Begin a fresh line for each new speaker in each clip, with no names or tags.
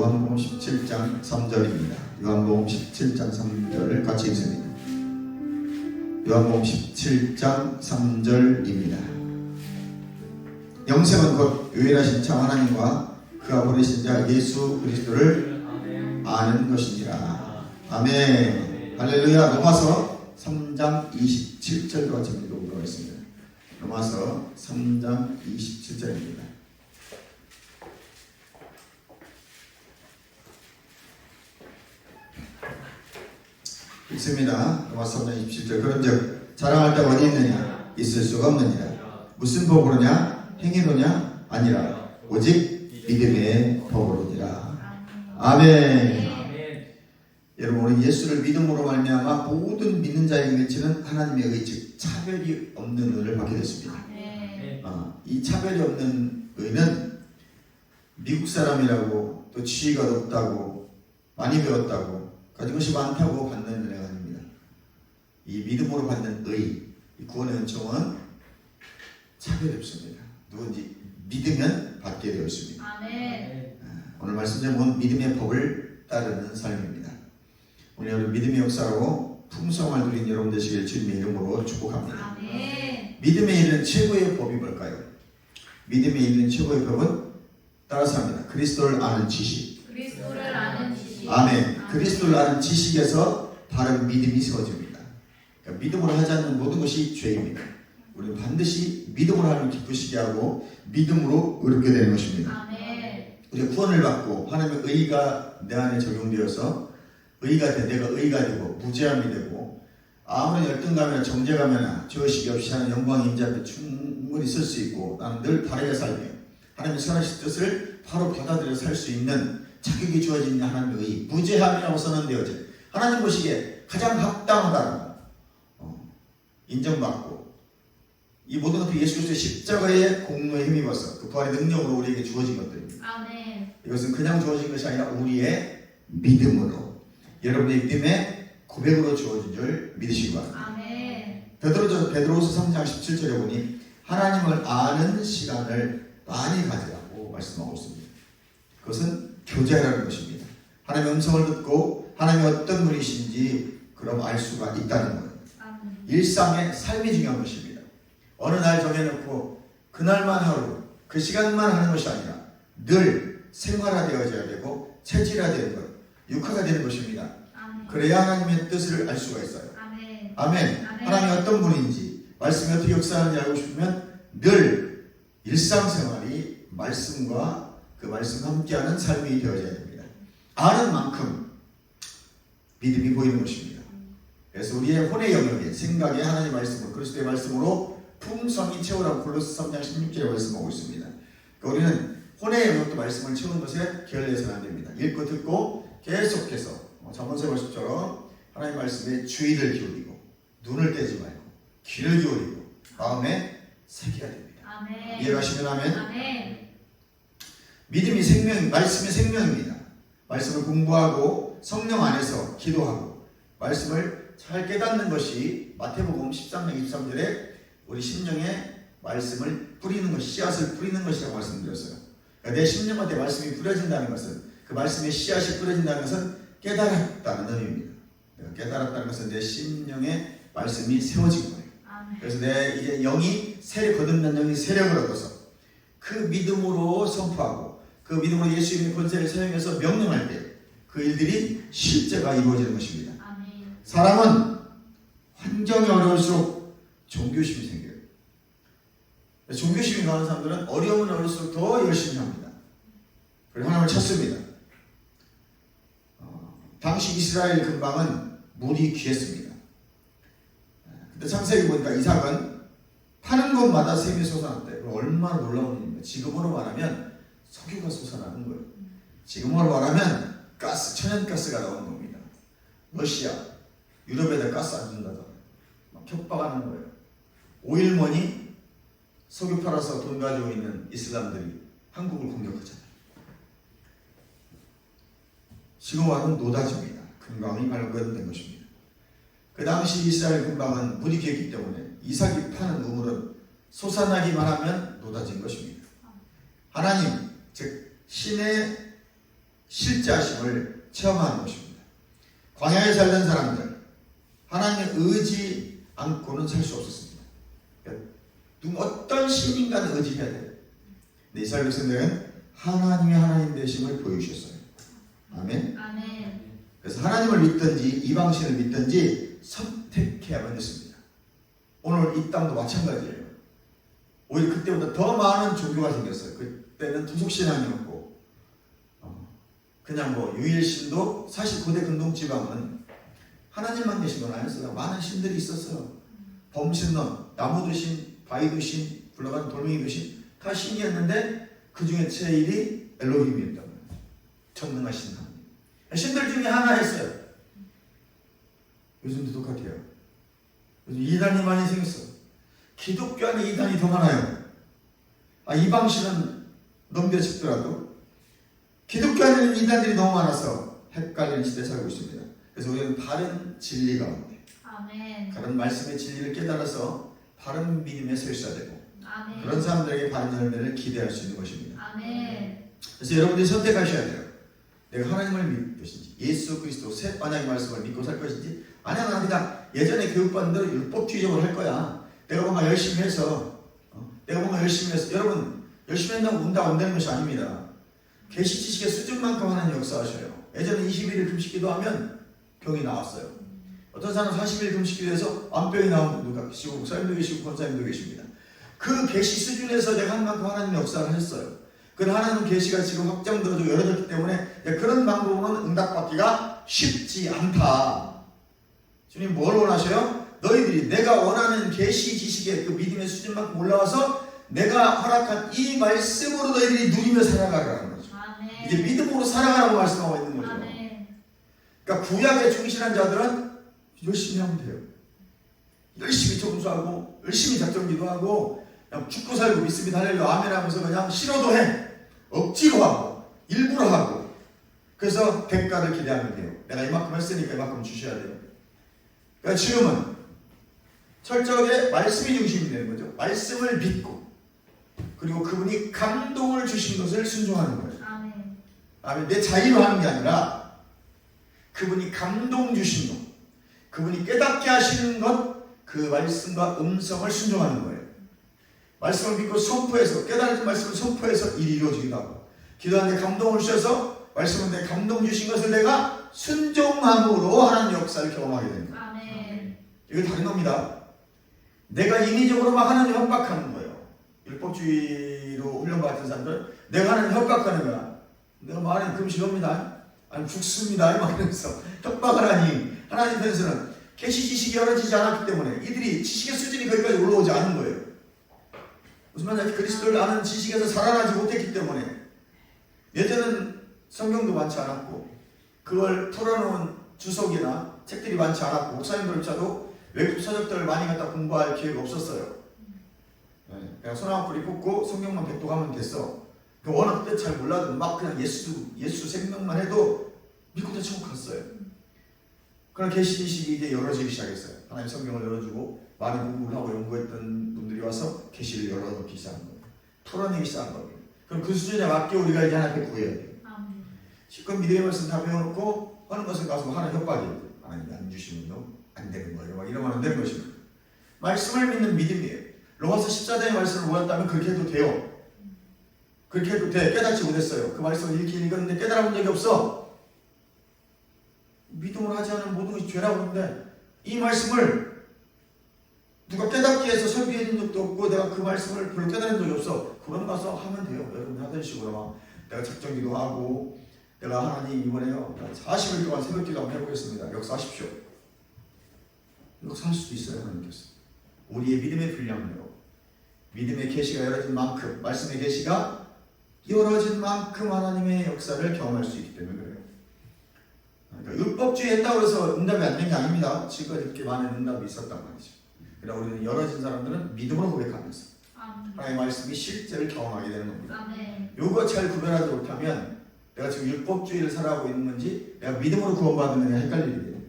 요한복음 17장 3절입니다. 요한복음 17장 3절을 같이 읽습니다. 요한복음 17장 3절입니다. 영생은 곧 유일하신 참 하나님과 그가 보내신 자 예수 그리스도를 아는 것이니라. 아멘. 할렐루야. 로마서 3장 27절과 같이 읽어보도록 하겠습니다. 로마서 3장 27절입니다. 읽습니다. 로마서 3장 27절. 그런즉 자랑할 데가 어디 있느냐? 있을 수가 없느니라. 무슨 법으로냐? 행위로냐? 아니라 오직 믿음의 법으로니라. 아멘. 여러분, 우리 예수를 믿음으로 말미암아 모든 믿는 자에게 미치는 하나님의 의, 즉 차별이 없는 은혜를 받게 됐습니다. 이 차별이 없는 의는 미국 사람이라고 또 지위가 높다고 많이 배웠다고 가진 것이 많다고 받는 은혜가 아닙니다. 이 믿음으로 받는 의, 이 구원의 은총은 차별이 없습니다. 누군지 믿으면 받게 되었습니다. 아멘. 오늘 말씀 제목은 믿음의 법을 따르는 삶입니다. 오늘 여러분 믿음의 역사로 풍성을 누린 여러분 되시길 주님의 이름으로 축복합니다. 아멘. 믿음에 이르는 최고의 법이 뭘까요? 믿음에 이르는 최고의 법은 따라서 합니다. 그리스도를 아는 지식.
그리스도를 아는 지식.
아멘. 그리스도를 아는 지식에서 바른 믿음이 세워집니다. 그러니까 믿음으로 하지 않는 모든 것이 죄입니다. 우리는 반드시 믿음으로 하나님 기쁘시게 하고 믿음으로 의롭게 되는 것입니다.
아멘.
우리가 구원을 받고 하나님의 의가 내 안에 적용되어서 의가 돼, 내가 의가 되고 무죄함이 되고 아무런 열등감이나 정죄감이나 죄의식이 없이 하는 영광의 임재 앞에 충분히 쓸 수 있고 나는 늘 다르게 살며 하나님의 선하신 뜻을 바로 받아들여 살 수 있는 자격이 주어진 하나님의 의, 무죄함이라고 선언되어진 하나님 보시기에 가장 합당하다고 인정받고 이 모든 것들이 예수 그리스도의 십자가의 공로에 힘입어서 그 부활의 능력으로 우리에게 주어진 것들입니다. 아멘. 이것은 그냥 주어진 것이 아니라 우리의 믿음으로 여러분의 믿음의 고백으로 주어진 줄 믿으시기 바랍니다. 아멘. 베드로후서 3장 17절에 보니 하나님을 아는 시간을 많이 가지라고 말씀하고 있습니다. 그것은 교제라는 것입니다. 하나님의 음성을 듣고 하나님이 어떤 분이신지 그럼 알 수가 있다는 거예요. 아멘. 일상의 삶이 중요한 것입니다. 어느 날 정해놓고 그날만 하루 그 시간만 하는 것이 아니라 늘 생활화되어져야 되고 체질화되는 것, 육화가 되는 것입니다. 아멘. 그래야 하나님의 뜻을 알 수가 있어요. 아멘. 아멘. 아멘. 하나님이 어떤 분인지 말씀이 어떻게 역사하는지 알고 싶으면 늘 일상생활이 말씀과 그 말씀과 함께하는 삶이 되어져야 됩니다. 아는 만큼 믿음이 보이는 것입니다. 그래서 우리의 혼의 영역에 생각에 하나님의 말씀으로 그리스도의 말씀으로 풍성히 채우라고 골로새 3장 16절에 말씀하고 있습니다. 그러니까 우리는 혼의 영역도 말씀을 채우는 것에 게을러서는 안 됩니다. 읽고 듣고 계속해서 잠언서의 말씀처럼 하나님의 말씀에 주의를 기울이고 눈을 떼지 말고 귀를 기울이고 마음에 새겨야 됩니다. 아멘. 이해가시면 아멘. 아멘. 믿음이 생명, 말씀의 생명입니다. 말씀을 공부하고 성령 안에서 기도하고 말씀을 잘 깨닫는 것이 마태복음 13장 23절에 우리 심령에 말씀을 뿌리는 것, 씨앗을 뿌리는 것이라고 말씀드렸어요. 그러니까 내 심령 가운데 말씀이 뿌려진다는 것은 그 말씀의 씨앗이 뿌려진다는 것은 깨달았다는 의미입니다. 내가 깨달았다는 것은 내 심령에 말씀이 세워진 거예요. 그래서 내 이제 영이 거듭난 영이 세력을 얻어서 그 믿음으로 선포하고 그 믿음으로 예수 이름의 권세를 사용해서 명령할 때 그 일들이 실제가 이루어지는 것입니다. 아멘. 사람은 환경이 어려울수록 종교심이 생겨요. 종교심이 강한 사람들은 어려움은 어려울수록 더 열심히 합니다. 그리고 하나님을 찾습니다. 당시 이스라엘 근방은 물이 귀했습니다. 근데 창세기 보니까 이삭은 파는 곳마다 샘이 솟아났대. 얼마나 놀라운 일입니까? 지금으로 말하면 석유가 솟아나는 거예요. 지금으로 말하면 가스, 천연가스가 나오는 겁니다. 러시아, 유럽에다 가스 안 준다잖아요. 막 협박하는 거예요. 오일머니 석유 팔아서 돈 가지고 있는 이슬람들이 한국을 공격하잖아요. 지금 말하면 노다지입니다. 근방이 발견된 것입니다. 그 당시 이스라엘 근방은 물이 귀했기 때문에 이삭이 파는 우물은 솟아나기만 하면 노다진 것입니다. 하나님, 즉 신의 실제 하심을 체험하는 것입니다. 광야에 살던 사람들, 하나님의 의지 않고는 살 수 없었습니다. 어떤 신인간 의지해야 돼요. 이스라엘 백성들은 하나님의 하나님 되심을 보여주셨어요. 아멘.
아멘.
그래서 하나님을 믿든지 이방신을 믿든지 선택해야만 됐습니다. 오늘 이 땅도 마찬가지예요. 오히려 그때보다 더 많은 종교가 생겼어요. 그때는 토속신앙이었고 그냥 뭐 유일신도 사실 고대 근동지방은 하나님만 계신 건 아니었어요. 많은 신들이 있었어요. 범신론, 나무도 신, 바위도 신, 굴러가는 돌멩이도 신, 다 신이었는데 그 중에 제일이 엘로힘이었단 말이에요. 전능하신 하나님. 신들 중에 하나였어요. 요즘도 똑같아요. 요즘 이단이 많이 생겼어. 기독교 안에 이단이 더 많아요. 이방신은 넘겨짚더라도 기독교 안에는 이단들이 너무 많아서 헷갈리는 시대에 살고 있습니다. 그래서 우리는 바른 진리 가운데,
아멘.
바른 말씀의 진리를 깨달아서 바른 믿음에 서 있어야 되고,
아멘.
그런 사람들에게 바른 열매를 기대할 수 있는 것입니다.
아멘.
그래서 여러분들이 선택하셔야 돼요. 내가 하나님을 믿을 것인지, 예수 그리스도 새 언약의 말씀을 믿고 살 것인지, 아니야 난 그냥 예전에 교육받은 대로 율법주의적으로 할 거야. 내가 뭔가 열심히 해서 여러분 열심히 한다고 운다 안 되는 것이 아닙니다. 계시 지식의 수준만큼 하나님 역사하셔요. 예전에 21일 금식기도 하면 병이 나왔어요. 어떤 사람은 40일 금식기도 해서 암병이 나온 분도 계시고 목사님도 계시고 권사님도 계십니다. 그 계시 수준에서 내가 한 만큼 하나님 역사를 했어요. 그 하나님 계시가 지금 확정되어지고 열어졌기 때문에 그런 방법으로는 응답받기가 쉽지 않다. 주님 뭘 원하셔요? 너희들이 내가 원하는 계시 지식의 그 믿음의 수준만큼 올라와서 내가 허락한 이 말씀으로 너희들이 누리며 살아가라는 거죠.
아멘.
이제 믿음으로 살아가라고 말씀하고 있는 거죠.
아멘.
그러니까 구약에 충실한 자들은 열심히 하면 돼요. 열심히 청소하고 열심히 작정기도 하고 그냥 죽고 살고 믿습니다 할렐루야 아멘 하면서 그냥 싫어도 해. 억지로 하고 일부러 하고 그래서 대가를 기대하면 돼요. 내가 이만큼 했으니까 이만큼 주셔야 돼요. 그러니까 지금은 철저하게 말씀이 중심이 되는 거죠. 말씀을 믿고 그리고 그분이 감동을 주신 것을 순종하는 거예요.
아멘.
아멘. 내 자의로 하는 게 아니라 그분이 감동 주신 것, 그분이 깨닫게 하시는 것, 그 말씀과 음성을 순종하는 거예요. 말씀을 믿고 선포해서 깨달은 말씀을 선포해서 일이 이루어지기도 하고 기도하는데 감동을 주셔서 말씀은 내 감동 주신 것을 내가 순종함으로 하나님 역사를 경험하게 됩니다.
아멘.
이거 다른 겁니다. 내가 인위적으로만 하나님 협박하는 거예요. 율법주의로 훈련받은 사람들은 내가 하나님 협박하는 거야. 내가 말하는 금식합니다. 아니 죽습니다. 막 이러면서 협박을 하니 하나님 편에서는 계시 지식이 열어지지 않았기 때문에 이들이 지식의 수준이 거기까지 올라오지 않은 거예요. 무슨 말이냐? 그리스도를 아는 지식에서 살아나지 못했기 때문에 예전은 성경도 많지 않았고 그걸 풀어놓은 주석이나 책들이 많지 않았고 목사님들조차도 외국 서적들을 많이 갖다 공부할 기회가 없었어요. 그냥 소나무뿌리 뽑고 성경만 백독하면 됐어. 워낙 그때 잘 몰라도 막 그냥 예수 생명만 해도 믿고 다 천국 갔어요. 그런 계시 지식이 이제 열어지기 시작했어요. 하나님 성경을 열어주고 많은 공부를 하고 연구했던 분들이 와서 계시를 열어놓기 시작한 거예요. 풀어내기 시작한 거예요. 그럼 그 수준에 맞게 우리가 이제 하나님께 구해야 돼요. 실컷 믿음의 말씀 다 배워놓고 하는 것을 가서 하나님 협박이에요. 하나님이 안 주시면 안 되는 거예요. 막 이러면 안 되는 것입니다. 말씀을 믿는 믿음이에요. 로마서 14장의 말씀을 몰랐다면 그렇게 해도 돼요. 그렇게 해도 돼. 깨닫지 못했어요. 그 말씀을 읽었는데 깨달아본 적이 없어. 믿음을 하지 않은 모든 것이 죄라고 하는데 이 말씀을 누가 깨닫게 해서 설교해 준 적도 없고 내가 그 말씀을 별로 깨달은 적이 없어. 그럼 가서 하면 돼요. 여러분 하던 식으로 막 내가 작정기도 하고 내가 하나님 이번에요 40일 동안 새벽기도 한번 해보겠습니다. 역사하십시오. 역사할 수도 있어요. 하나님께서 우리의 믿음의 분량대로 믿음의 계시가 열어진 만큼 말씀의 계시가 열어진 만큼 하나님의 역사를 경험할 수 있기 때문에 그래요. 그러니까 율법주의 했다고 해서 응답이 안 된 게 아닙니다. 지금까지 이렇게 많은 응답이 있었단 말이죠. 그러나 우리는 열어진 사람들은 믿음으로 고백하면서 하나님의 말씀이 실제를 경험하게 되는 겁니다. 이거 잘 구별하지 못하면 내가 지금 율법주의를 살아가고 있는 건지 내가 믿음으로 구원받는 건지 헷갈리게 돼요.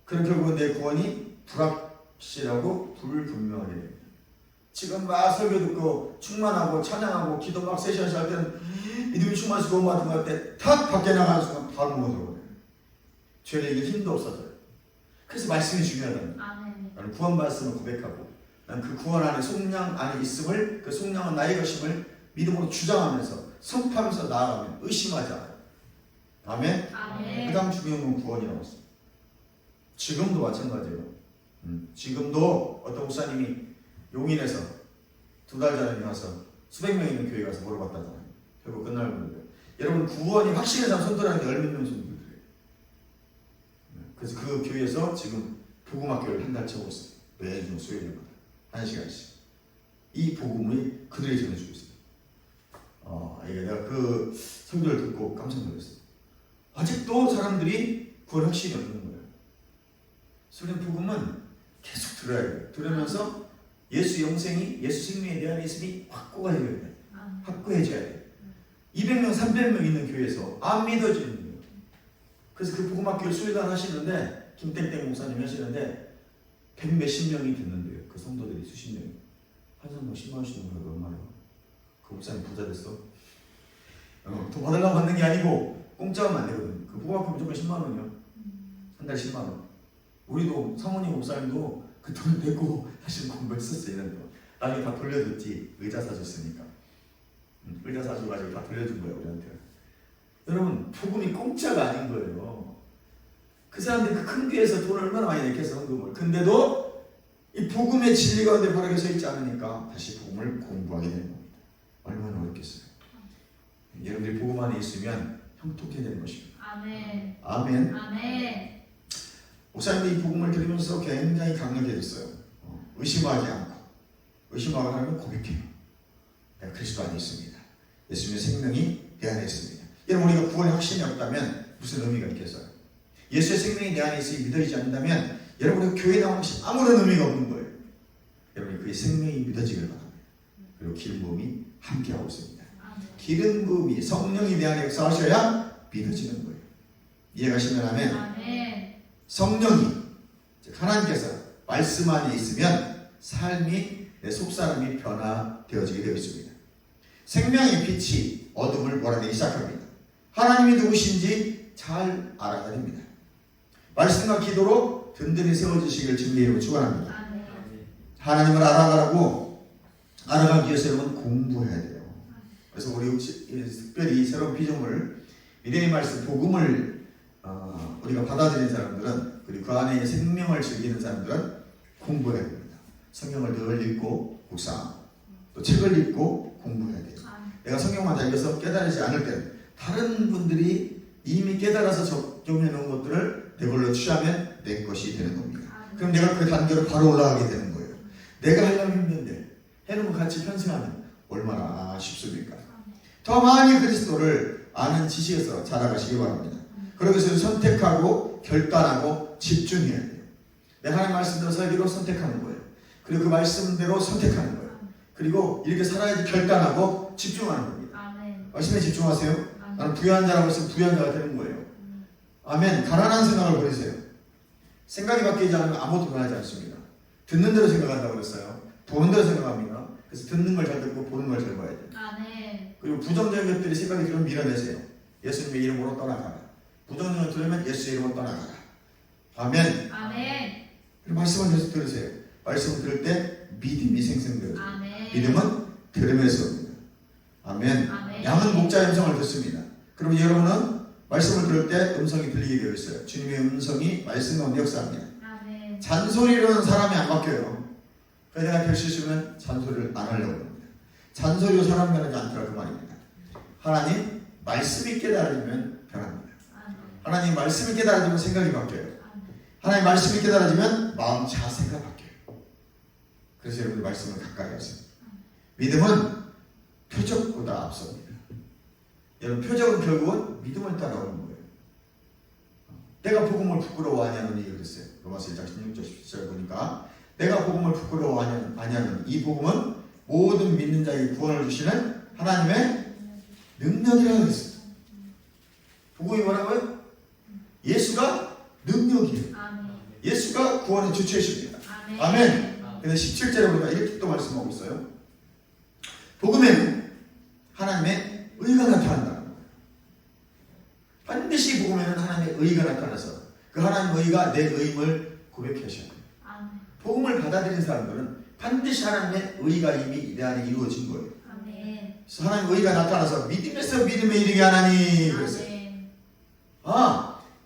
그럼 결국은 내 구원이 불확실하고 불분명하게 됩니다. 지금 막 설교 듣고 충만하고 찬양하고 기도 막 세션씩 할 때는 믿음이 충만해서 도움 받은 것 같아. 탁 밖에 나가는 순간 바로 무너져버려요. 죄를 이길 힘도 없어져요. 그래서 말씀이 중요하다는 거예요. 나는 구원 받았음을 고백하고 나는 그 구원 안에 속량 안에 있음을 그 속량은 나의 것임을 믿음으로 주장하면서 선포하면서 나아가면 의심하지 않아요. 아멘? 가장 중요한 건 구원이라고 했어요. 지금도 마찬가지예요. 지금도 어떤 목사님이 용인에서 2달 전에 와서 수백 명 있는 교회 가서 물어봤다잖아요. 결국 끝날 건데 여러분 구원이 확실한 사람 손들었는데 얼마 명 손들어요. 그래서 그 교회에서 지금 복음학교를 한 달째 하고 있어요. 매주 수요일마다 1시간씩 이 복음을 그들에게 전해주고 있어요. 이게 내가 그 설교를 듣고 깜짝 놀랐어요. 아직도 사람들이 구원 확신이 없는 거예요. 그래서 복음은 계속 들어야 돼요. 들으면서 예수 영생이, 예수 생명에 대한 있음이 확고해져야 돼요. 확고해져야 돼요. 200명, 300명 있는 교회에서 안 믿어지는 거예요. 그래서 그 복음학교를 수요일날 하시는데 김땡땡 목사님이 하시는데 100몇십 명이 듣는데요. 그 성도들이 수십 명이. 한 사람 10만 원씩 주는 거예요. 얼마나? 그 목사님 부자 됐어. 돈 받으려고 받는 게 아니고 공짜면 안 되거든. 그 복음학교 무조건 10만 원이요. 한 달 10만 원. 우리도 사모님 목사님도 그 돈 내고 사실 공부했었어요. 이런 거. 나중에 다 돌려줬지. 의자 사줬으니까. 의자 사줘가지고 다 돌려준 거예요. 우리한테. 여러분 복음이 공짜가 아닌 거예요. 그 사람들이 그 큰 교회에서 돈을 얼마나 많이 냈겠어 헌금을. 근데도 이 복음의 진리 가운데 바르게 서 있지 않으니까 다시 복음을 공부하게 되는 겁니다. 얼마나 어렵겠어요. 여러분들이 복음 안에 있으면 형통해야 되는 것입니다.
아멘.
아멘.
아멘.
목사님이 이 복음을 들으면서 굉장히 강력해졌어요. 의심하지 않고 의심하고 하면 고백해요. 내가 그리스도 안에 있습니다. 예수님의 생명이 내 안에 있습니다. 여러분 우리가 구원의 확신이 없다면 무슨 의미가 있겠어요? 예수의 생명이 내 안에 있으니 믿어지지 않는다면 여러분의 교회에 나오는 것이 아무런 의미가 없는 거예요. 여러분이 그의 생명이 믿어지길 바랍니다. 그리고 기름 부음이 함께하고 있습니다. 기름 부음이 성령이 내 안에 역사하셔야 믿어지는 거예요. 이해가시면 아멘.
아멘.
성령이 즉 하나님께서 말씀 안에 있으면 삶이 내 속사람이 변화되어지게 되어 있습니다. 생명의 빛이 어둠을 몰아내기 시작합니다. 하나님이 누구신지 잘 알아야 됩니다. 말씀과 기도로 든든히 세워주시기를 주님의 이름으로 축원합니다.
아멘.
하나님을 알아가기 위해서 여러분 공부해야 돼요. 그래서 우리 특별히 새로운 비전을 미래의 말씀 복음을 우리가 받아들인 사람들은 그리고 그 안에 생명을 즐기는 사람들은 공부해야 됩니다. 성경을 늘 읽고 묵상하고 또 책을 읽고 공부해야 돼요. 내가 성경만 잘 읽어서 깨달지 않을 때는 다른 분들이 이미 깨달아서 적용해 놓은 것들을 내 걸로 취하면 내 것이 되는 겁니다. 그럼 내가 그 단계로 바로 올라가게 되는 거예요. 내가 하려면 힘든데 해놓으면 같이 편승하면 얼마나 쉽습니까? 더 많이 그리스도를 아는 지식에서 자라가시기 바랍니다. 그러기 위해서 선택하고 결단하고 집중해야 돼요. 내 하나님 말씀대로 살기로 선택하는 거예요. 그리고 그 말씀대로 선택하는 거예요. 그리고 이렇게 살아야지 결단하고 집중하는 겁니다.
아멘.
말씀에 집중하세요.
아멘.
나는 부유한 자라고 했으면 부유한 자가 되는 거예요. 아멘. 가난한 생각을 버리세요. 생각이 바뀌지 않으면 아무것도 변하지 않습니다. 듣는 대로 생각한다고 그랬어요. 보는 대로 생각합니다. 그래서 듣는 걸 잘 듣고 보는 걸 잘 봐야 돼요.
아멘.
그리고 부정적인 것들이 생각이 들으면 밀어내세요. 예수님의 이름으로 떠나가라. 부정적인 것 들으면 예수의 이름으로 떠나가라. 아멘.
아멘.
그리고 말씀을 계속 들으세요. 말씀을 들을 때 믿음이 생성되어져요.
아멘.
믿음은 들음에서 옵니다. 아멘.
아멘.
양은 목자의 음성을 듣습니다. 그럼 여러분은 말씀을 들을 때 음성이 들리게 되어 있어요. 주님의 음성이 말씀 가운데 역사합니다.
아멘.
잔소리로는 사람이 안 바뀌어요. 그래서 내가 별실수면 잔소리를 안 하려고 합니다. 잔소리로 사람 변하지 않더라 그 말입니다. 하나님 말씀이 깨달아지면 변합니다. 하나님 말씀이 깨달아지면 생각이 바뀌어요. 하나님 말씀이 깨달아지면 마음 자세가 바뀌어요. 그래서 여러분들 말씀을 가까이 하세요. 믿음은 표적보다 앞섭니다. 여러분 표적은 결국은 믿음을 따라오는 거예요. 내가 복음을 부끄러워하냐는 얘기를 했어요. 로마서 1장 16절 17절 보니까 내가 복음을 부끄러워하냐는 이 복음은 모든 믿는 자에게 구원을 주시는 하나님의 능력이라고 했어요. 복음이 뭐라고요? 예수가 능력이에요. 예수가 구원의 주체이십니다. 아멘. 근데 17절에 보니까 이렇게 또 말씀하고 있어요. 복음에는 하나님의 의가 나타난다는 거예요. 반드시 복음에는 하나님의 의가 나타나서 그 하나님의 의가 내 의임을 고백해 하셔야 돼요. 복음을 받아들인 사람들은 반드시 하나님의 의가 이미 내 안에 이루어진 거예요. 그래서 하나님의 의가 나타나서 믿음에서 믿음에 이르게 하나니 그랬어요.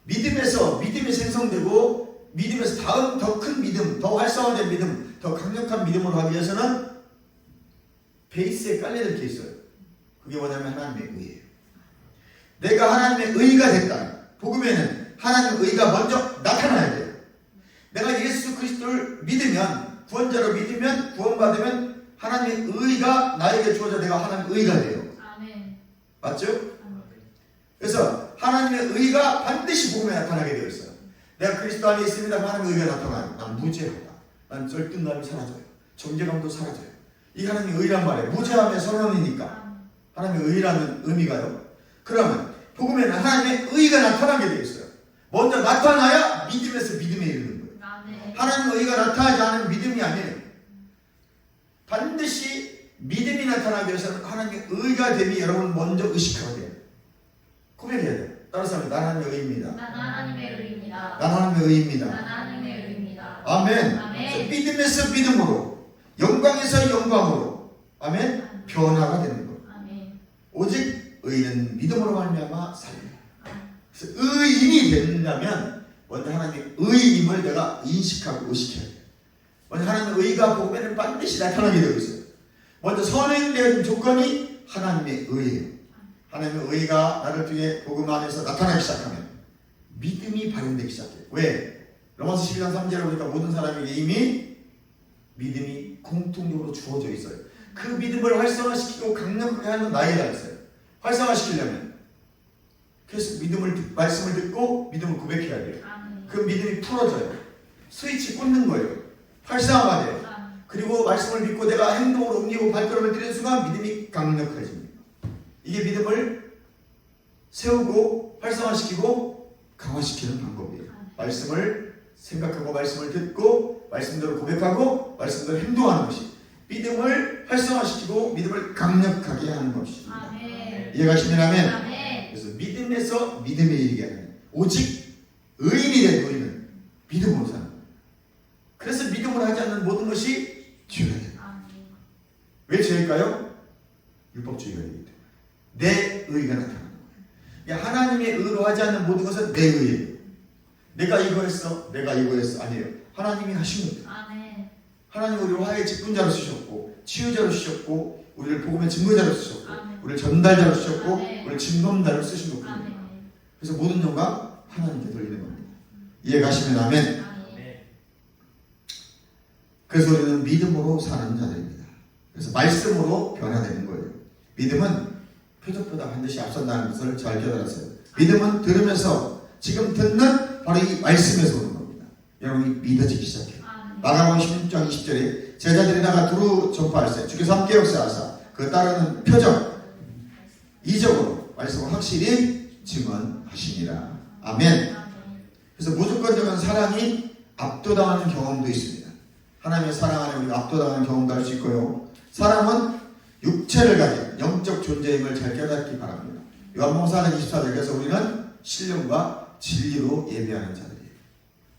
믿음에서 믿음이 생성되고 믿음에서 다음 더 큰 믿음, 더 활성화된 믿음, 더 강력한 믿음으로 하기 위해서는 베이스에 깔려들 게 있어요. 그게 뭐냐면 하나님의 의예요. 내가 하나님의 의가 됐다. 복음에는 하나님의 의가 먼저 나타나야 돼요. 내가 예수 그리스도를 믿으면, 구원자로 믿으면, 구원받으면 하나님의 의가 나에게 주어져 내가 하나님의 의가 돼요. 맞죠? 그래서 하나님의 의가 반드시 복음에 나타나게 되어 있어요. 내가 그리스도 안에 있습니다. 하나님의 의가 나타나요. 난 무죄하다. 난 절등감이 사라져요. 정죄감도 사라져요. 이 하나님의 의란 말이에요. 무죄함의 선언이니까. 하나님의 의라는 의미가요. 그러면 복음에는 하나님의 의가 나타나게 되어 있어요. 먼저 나타나야 믿음에서 믿음에 이르는 거예요. 하나님의 의가 나타나지 않으면 믿음이 아니에요. 반드시 믿음이 나타나기 위해서는 하나님의 의가 됨이 여러분 먼저 의식하게 돼요. 고백해야 돼요. 다른 사람이 난 하나님의 의입니다.
난 하나님의 의입니다.
난 하나님의 의입니다.
난 하나님의 의입니다.
아멘.
아멘.
믿음에서 믿음으로, 영광에서 영광으로, 아멘. 변화가 되는 거예요.
아멘.
오직 의는 믿음으로 말미암아 살리라. 그래서 의인이 된다면 먼저 하나님의 의임을 내가 인식하고 의식해야 돼요. 먼저 하나님의 의가 복음에는 반드시 나타나게 되고 있어요. 먼저 선행된 조건이 하나님의 의예요. 하나님의 의가 나를 통해 복음 안에서 나타나기 시작하면 믿음이 발현되기 시작해요. 왜? 로마서 12장 3절에 보니까 모든 사람에게 이미 믿음이 공통적으로 주어져 있어요. 그 믿음을 활성화시키고 강력하게 하는 나에게 달렸어요. 활성화시키려면 계속 말씀을 듣고 믿음을 고백해야 돼요. 그 믿음이 풀어져요. 스위치 꽂는 거예요. 활성화가 돼요. 그리고 말씀을 믿고 내가 행동으로 옮기고 발걸음을 뛰는 순간 믿음이 강력해집니다. 이게 믿음을 세우고 활성화시키고 강화시키는 방법이에요. 말씀을 생각하고 말씀을 듣고 말씀대로 고백하고 말씀대로 행동하는 것이 믿음을 활성화시키고 믿음을 강력하게 하는 것입니다. 이해가시면 아멘. 그래서 믿음에서 믿음에 이르게 하는 오직 의인이 된 우리는 믿음으로 사는 거예요. 그래서 믿음으로 하지 않는 모든 것이 죄가 됩니다. 왜 죄일까요? 율법주의가 되기 때문에. 내 의가 나타나는 거예요. 하나님의 의로 하지 않는 모든 것은 내 의예요. 내가 이거 했어, 내가 이거 했어. 아니에요. 하나님이 하신 겁니다. 하나님 우리를 화해의 직분자로 쓰셨고 치유자로 쓰셨고 우리를 복음의 증거자로 쓰셨고 우리를 전달자로 쓰셨고 우리를 증검자로 쓰신 것뿐입니다. 그래서 모든 영광 하나님께 돌리는 겁니다. 이해가시면 아멘. 그래서 우리는 믿음으로 사는 자들입니다. 그래서 말씀으로 변화되는 거예요. 믿음은 표적보다 반드시 앞선다는 것을 잘 깨달았어요. 믿음은 들으면서 지금 듣는 바로 이 말씀에서 오는 겁니다. 여러분이 믿어지기 시작해요. 마가복음 16장 20절에 제자들이 나가 두루 전파할세 주께서 함께 역사하사 그 따르는 표적 이적으로 말씀을 확실히 증언하시니라. 아멘. 그래서 무조건적인 사랑이 압도당하는 경험도 있습니다. 하나님의 사랑 안에 우리가 압도당하는 경험도 할 수 있고요. 사람은 육체를 가진 영적 존재임을 잘 깨닫기 바랍니다. 요한복음 4장 24절에서 우리는 신령과 진리로 예배하는 자들이에요.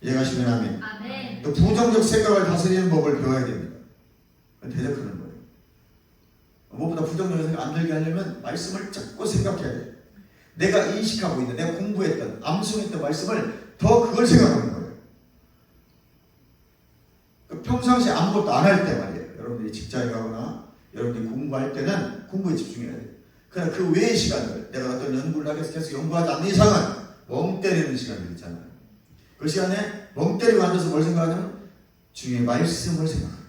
이해가시면 아멘. 또 부정적 생각을 다스리는 법을 배워야 됩니다. 대적하는 거예요. 무엇보다 부정적인 생각 안 들게 하려면 말씀을 자꾸 생각해야 돼요. 내가 인식하고 있는, 내가 공부했던, 암송했던 말씀을 더 그걸 생각하는 거예요. 평상시에 아무것도 안 할 때 말이에요. 여러분들이 직장에 가거나 여러분들이 공부할 때는 공부에 집중해야 돼요. 그러나 그 외의 시간들, 내가 어떤 연구를 하기 위해서 계속 연구하지 않는 이상은 멍 때리는 시간들 있잖아요. 그 시간에 멍 때리고 앉아서 뭘 생각하냐면 주님의 말씀을 생각합니다.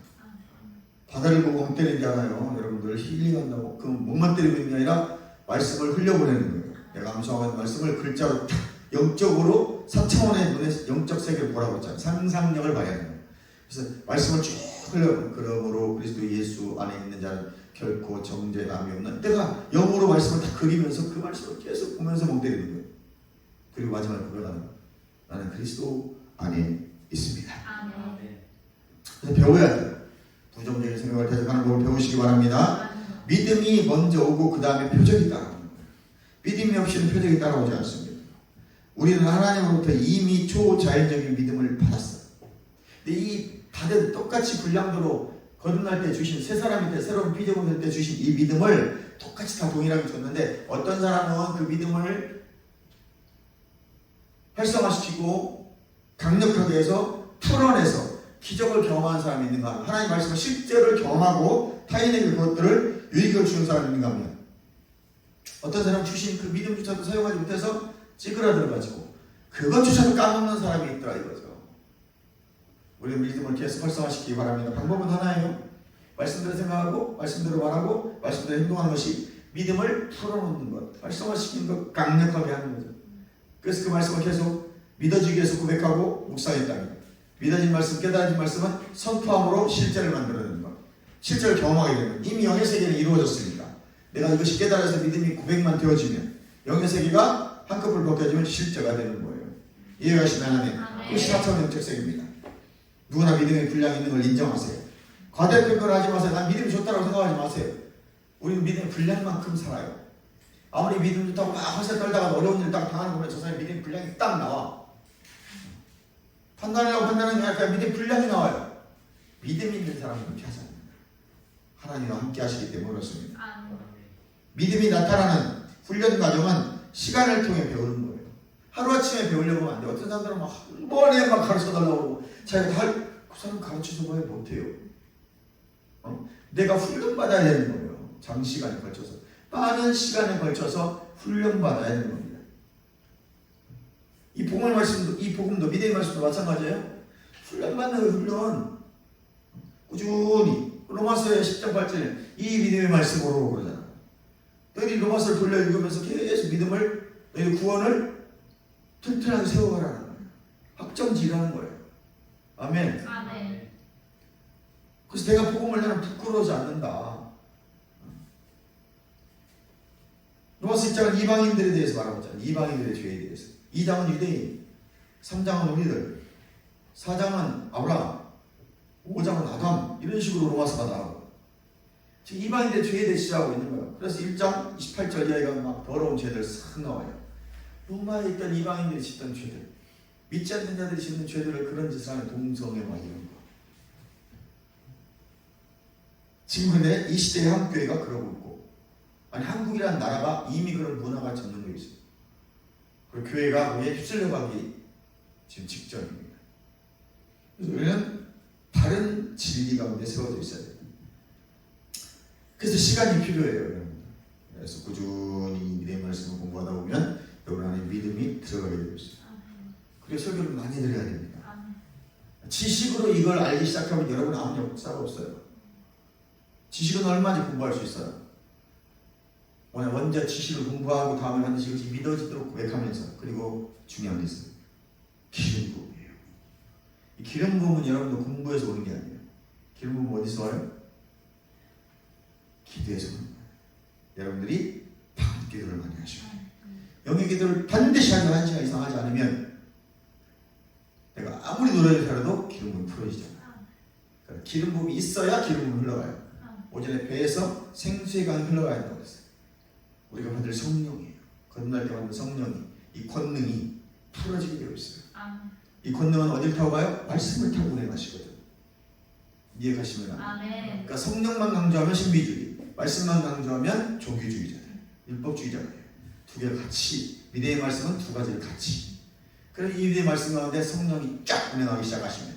바다를 보고 멍 때리는 게 아니라요. 여러분들 힐링한다고 그 멍만 때리고 있는 게 아니라 말씀을 흘려보내는 거예요. 내가 암송하고 있는 말씀을 글자로 탁 영적으로 4차원의 눈에 영적 세계를 보라고 했잖아요. 상상력을 봐야 하는 거예요. 그래서 말씀을 쭉 흘려보내요. 그러므로 그리스도 예수 안에 있는 자는 결코 정죄감이 없는, 내가 영어로 말씀을 다 그리면서 그 말씀을 계속 보면서 멍 때리는 거예요. 그리고 마지막에 고백하는 거예요. 나는 그리스도 안에 있습니다. 그래서 배워야 돼요. 부정적인 생각을 대적하는 법을 배우시기 바랍니다. 믿음이 먼저 오고 그 다음에 표적이 따라오는 거예요. 믿음이 없이는 표적이 따라오지 않습니다. 우리는 하나님으로부터 이미 초자연적인 믿음을 받았어요. 근데 이 받은 똑같이 불량도로 거듭날 때 주신 새 사람이 새로운 피조물이 될 때 주신 이 믿음을 똑같이 다 동일하게 줬는데 어떤 사람은 그 믿음을 활성화시키고 강력하게 해서 풀어내서 기적을 경험하는 사람이 있는가 하면 하나님 말씀을 실제를 경험하고 타인에게 그것들을 유익을 주는 사람이 있는가 하면 어떤 사람 주신 그 믿음조차도 사용하지 못해서 찌그러들어가지고 그것조차도 까먹는 사람이 있더라 이거죠. 우리 믿음을 계속 활성화시키기 바랍니다. 방법은 하나예요. 말씀대로 생각하고 말씀대로 말하고 말씀대로 행동하는 것이 믿음을 풀어놓는 것, 활성화시키는 것, 강력하게 하는 거죠. 그래서 그 말씀을 계속 믿어지기 위해서 고백하고 묵상했답니다. 믿어진 말씀, 깨달아진 말씀은 선포함으로 실제를 만들어내는 것, 실제를 경험하게 되는 것. 이미 영의 세계는 이루어졌으니까 내가 이것이 깨달아서 믿음이 고백만 되어지면 영의 세계가 한꺼풀 벗겨지면 실제가 되는 거예요. 이해가시면 하나님, 그것이 4차원 영적 세계입니다. 누구나 믿음의 분량이 있는 걸 인정하세요. 과대평가를 하지 마세요. 난 믿음이 좋다고 생각하지 마세요. 우리는 믿음의 분량만큼 살아요. 아무리 믿음 좋다고 막 허세 떨다가 어려운 일 딱 당하는 거 보면 저 사람이 믿음의 분량이 딱 나와. 판단하려고 판단하는 게 아니라 믿음의 분량이 나와요. 믿음 있는 사람은 그렇게 하지 않습니다. 하나님과 함께 하시기 때문에 그렇습니다. 믿음이 나타나는 훈련 과정은 시간을 통해 배우는 거예요. 하루아침에 배우려고 하면 안 돼요. 어떤 사람들은 막 한 번에 막 가르쳐달라고 자기가 그 사람 가르쳐서 뭐 못해요. 내가 훈련받아야 되는 거예요. 장시간에 걸쳐서. 빠른 시간에 걸쳐서 훈련받아야 되는 겁니다. 이 복음의 말씀도, 이 복음도, 믿음의 말씀도 마찬가지예요. 훈련받는 그 훈련. 꾸준히. 로마서의 10장 8절에 이 믿음의 말씀으로 그러잖아. 너희들이 로마서를 돌려 읽으면서 계속 믿음을, 너희 구원을 튼튼하게 세워가라는 거예요. 확정지라는 거예요. 아멘.
아멘.
그래서 내가 복음을 나는 부끄러워하지 않는다. 로마서 1장은 이방인들에 대해서 말하고 있잖아요. 이방인들의 죄에 대해서. 2장은 유대인, 3장은 우리들, 4장은 아브라함, 5장은 아담, 이런 식으로 로마서가 나오고 지금 이방인들의 죄에 대해 시작하고 있는 거예요. 그래서 1장 28절 이하가 막 더러운 죄들 싹 나와요. 로마에 있던 이방인들이 짓던 죄들, 믿지 않는 자들이 짓는 죄들을 그런 짓을 하는 동성애 막 이런 거. 지금 근데 이 시대의 한국 교회가 그러고 있고, 아니 한국이라는 나라가 이미 그런 문화가 전염되어 있어요. 그리고 교회가 그에 휩쓸려 가기 지금 직전입니다. 그래서 우리는 바른 진리 가운데 세워져 있어야 돼요. 그래서 시간이 필요해요, 여러분. 그래서 꾸준히 믿음의 말씀을 공부하다 보면 여러분 안에 믿음이 들어가게 되고 있어요. 그래서 설교를 많이 드려야 됩니다. 지식으로 이걸 알기 시작하면 여러분 아무 역사가 없어요. 지식은 얼마나 공부할 수 있어요? 오늘 먼저 지식을 공부하고 다음에 반드시 이것이 믿어지도록 고백하면서, 그리고 중요한 것은 기름 부음이에요. 이 기름 부음은 여러분도 공부해서 오는 게 아니에요. 기름 부음은 어디서 와요? 기도에서 오는 거예요. 여러분들이 밤 기도를 많이 하셔야 돼요. 영의 기도를 반드시 하는 1시간 이상 하지 않으면 내가 아무리 노래를 잘해도 기름 부음이 풀어지잖아요. 그러니까 기름 부음이 있어야 기름 부음이 흘러가요. 오전에 배에서 생수의 강이 흘러가야 한다고 했어요. 우리가 받을 성령이에요. 거듭날 때 받는 성령이, 이 권능이 풀어지게 되어 있어요. 이 권능은 어딜 타고 가요? 말씀을 타고 운행하시거든. 이해가시면 그러니까 성령만 강조하면 신비주의, 말씀만 강조하면 종교주의자들, 율법주의자들이에요. 두 개를 같이, 믿음의 말씀은 두 가지를 같이. 그래서 이 믿음의 말씀 가운데 성령이 쫙 운행하기 시작하시면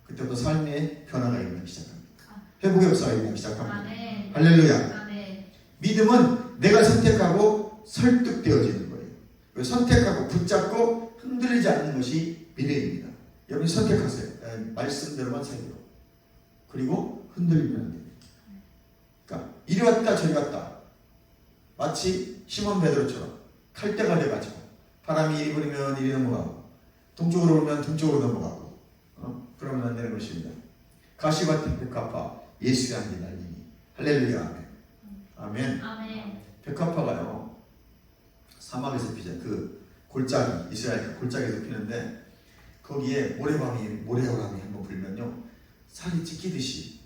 그때부터 삶의 변화가 일어나기 시작합니다. 회복의 역사가 일어나기 시작합니다. 할렐루야. 믿음은 내가 선택하고 설득되어지는 거예요. 선택하고 붙잡고 흔들리지 않는 것이 믿음입니다. 여러분이 선택하세요. 말씀대로만 살기로. 그리고 흔들리면 안 됩니다. 그러니까 이리 왔다 저리 갔다. 마치 시몬 베드로처럼 칼대가 돼가지고 바람이 이리 불면 이리 넘어가고 동쪽으로 불면 동쪽으로 넘어가고 그러면 안 되는 것입니다. 가시밭 백합화 예수의 향기 날리니. 할렐루야. 아멘. 백합화가요 사막에서 피자, 그 골짜기, 이스라엘 골짜기에서 피는데 거기에 모래바람이 한번 불면요 살이 찢기듯이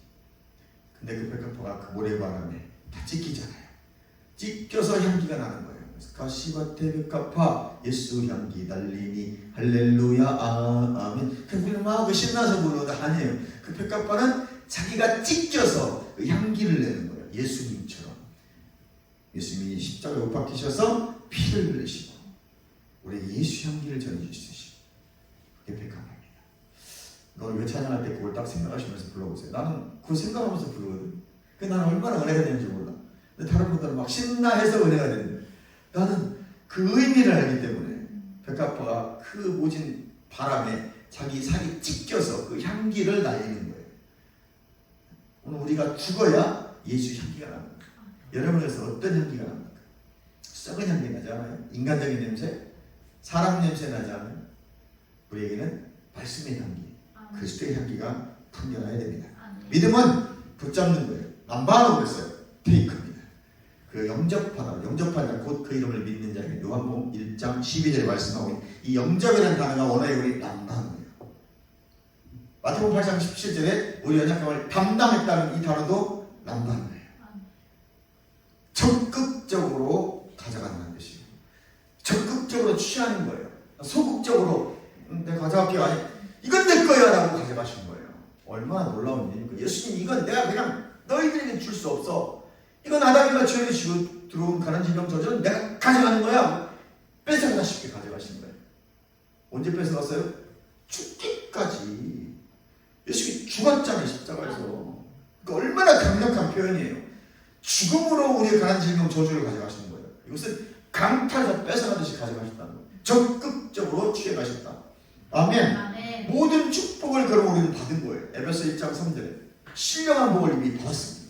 근데 그 백합화가 그 모래바람에 다 찢기잖아요. 찢겨서 향기가 나는 거예요. 그래서 가시밭에 백합화 예수 향기 달리니 할렐루야 아멘. 우리는 막 신나서 부르는 거 아니에요. 그 백합화는 자기가 찢겨서 그 향기를 내는 거예요. 예수님처럼. 예수님이 십자가에 못 박히셔서 피를 흘리시고 우리 예수 향기를 전해주시고 그게 백합화입니다. 너를 왜 찬양할 때 그걸 딱 생각하시면서 불러보세요. 나는 그거 생각하면서 부르거든. 그게 나는 얼마나 은혜가 되는지 몰라. 근데 다른 분들은 막 신나해서 은혜가 되는데 나는 그 의미를 알기 때문에 백합화가 그 모진 바람에 자기 살이 찢겨서 그 향기를 날리는 거예요. 오늘 우리가 죽어야 예수 향기가 나는 거예요. 여러분에서 어떤 향기가 납니까? 썩은 향기 나지 않아요? 인간적인 냄새? 사람 냄새 나지 않아요? 우리에게는 말씀의 향기, 그리스도의 향기가 풍겨나야 됩니다. 믿음은 붙잡는 거예요. 남바라고 그랬어요. 테이크입니다. 그 영접하다 곧 그 이름을 믿는 자에게 요한복음 1장 12절에 말씀하고 이 영접이라는 단어가 원어에 우리 남바예요. 마태복음 8장 17절에 우리 연약함을 담당했다는 이 단어도 남바예요. 적극적으로 가져간다는 뜻이에요. 적극적으로 취하는 거예요. 소극적으로 내가 가져갈게요. 아니 이건 내 거야 라고 가져가신 거예요. 얼마나 놀라운 일입니까? 예수님 이건 내가 그냥 너희들에게 줄 수 없어. 이건 아담이가 죄를 지고 들어온 가난 질병 저주는 내가 가져가는 거야. 뺏어가다 쉽게 가져가신 거예요. 언제 뺏어갔어요? 죽기까지. 예수님이 죽었잖아요. 십자가에서. 그러니까 얼마나 강력한 표현이에요. 죽음으로 우리의 가난 질병 저주를 가져가시는 거예요. 이것은 강탈해서 뺏어가듯이 가져가셨다는 거예요. 적극적으로 취해가셨다. 아멘.
아멘.
모든 축복을 그럼 우리는 받은 거예요. 에베소 1장 3절에 신령한 복을 이미 받았습니다.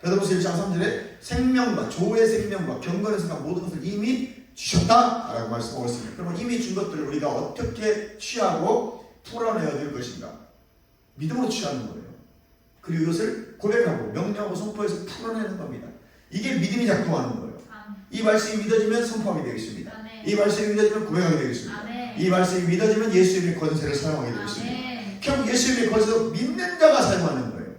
베드로서 1장 3절에 생명과 조의 생명과 경건의 생각 모든 것을 이미 주셨다라고 말씀하고 있습니다. 그러면 이미 준 것들을 우리가 어떻게 취하고 풀어내야 될 것인가? 믿음으로 취하는 거예요. 그리고 이것을 고백하고 명령하고 선포해서 풀어내는 겁니다. 이게 믿음이 작동하는 거예요. 이 말씀이 믿어지면 선포하게 되겠습니다. 이 말씀이 믿어지면 고백하게 되겠습니다. 이 말씀이 믿어지면 예수님의 권세를 사용하게 되겠습니다. 결국 예수님의 권세도 믿는 자가 사용하는 거예요.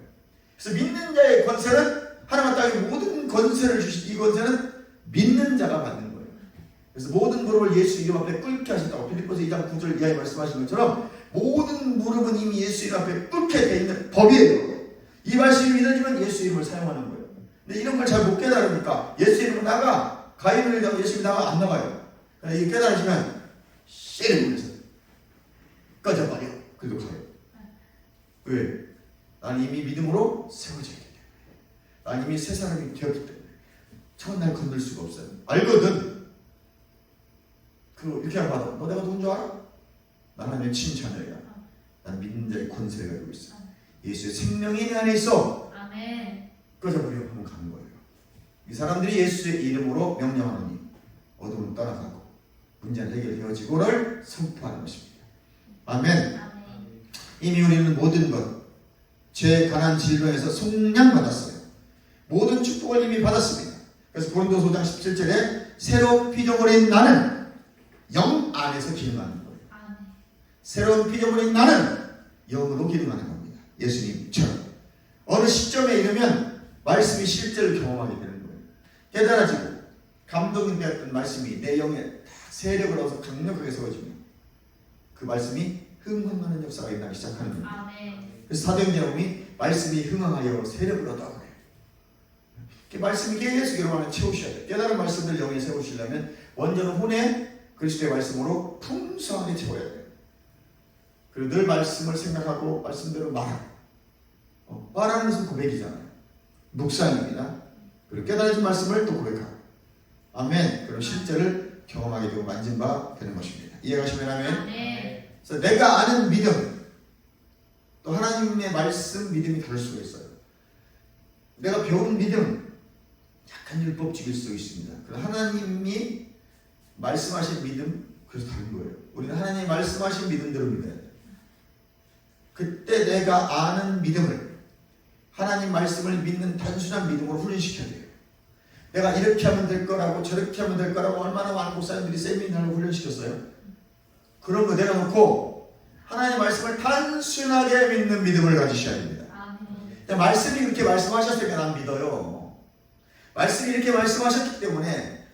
그래서 믿는 자의 권세는 하나님과 땅의 모든 권세를 주신 이 권세는 믿는 자가 받는 거예요. 그래서 모든 무릎을 예수 이름 앞에 꿇게 하셨다고 필립보서 2장 9절 이하에 말씀하신 것처럼 모든 무릎은 이미 예수 이름 앞에 꿇게 되어 있는 법이에요. 이 말씀이 믿어지면 예수 이름을 사용하는 거예요. 근데 이런 걸 잘 못 깨달으니까 예수 이름은 나가 가인을 위하고 예수 이름 나가 안 나가요. 그러니까 이게 깨달으시면 씨를 보면서 꺼져버려. 그래도 가요. 왜? 난 이미 믿음으로 세워져야 돼. 난 이미 새 사람이 되었기 때문에 처음 날 건들 수가 없어요. 알거든. 이렇게 받아. 너 내가 누군 줄 알아? 난 하나님의 친자녀야. 난 믿는 자의 권세를 가지고 있어. 예수의 생명이 내 안에 있어.
아멘.
꺼져버려 하면 가는 거예요. 이 사람들이 예수의 이름으로 명령하노니 어둠은 떠나가고 문제는 해결되어지고를 선포하는 것입니다. 아멘.
아멘.
이미 우리는 모든 것, 죄, 가난, 질병에서 속량받았어요. 모든 축복을 이미 받았습니다. 그래서 고린도서 5장 17절에 새로운 피조물인 나는 영 안에서 기능하는 거예요.
아멘.
새로운 피조물인 나는 영으로 기능하는 겁니다. 예수님처럼. 어느 시점에 이르면 말씀이 실제로 경험하게 되는 거예요. 깨달아지고 감동이 되었던 말씀이 내 영에 세력을 얻어서 강력하게 세워지면 그 말씀이 흥흥하는 역사가 일어나기 시작하는 겁니다.
아멘.
그래서 사도행전에 말씀이 흥흥하여 세력을 얻어 그래요. 말씀이 계속 여러분을 채우셔야 돼요. 깨달은 말씀을 영에 세우시려면 원전은 혼에 그리스도의 말씀으로 풍성하게 채워야 돼요. 그리고 늘 말씀을 생각하고 말씀대로 말하고 말하는 것은 고백이잖아요. 묵상입니다. 그리고 깨달은 말씀을 또 고백하고 아멘. 그럼 실제를 경험하게 되고 만진 바 되는 것입니다. 이해가시면 아멘.
네.
그래서 내가 아는 믿음 또 하나님의 말씀 믿음이 다를 수가 있어요. 내가 배운 믿음 약간 율법적일 수 있습니다. 그래서 하나님이 말씀하신 믿음 그래서 다른 거예요. 우리는 하나님이 말씀하신 믿음대로 믿어야 돼요. 그때 내가 아는 믿음을 하나님 말씀을 믿는 단순한 믿음으로 훈련시켜야 돼요. 내가 이렇게 하면 될 거라고 저렇게 하면 될 거라고 얼마나 많은 목사님들이 세미나를 훈련시켰어요. 그런 거 내려놓고 하나님의 말씀을 단순하게 믿는 믿음을 가지셔야 됩니다. 말씀이 그렇게 말씀하셨으니까 난 믿어요. 말씀이 이렇게 말씀하셨기 때문에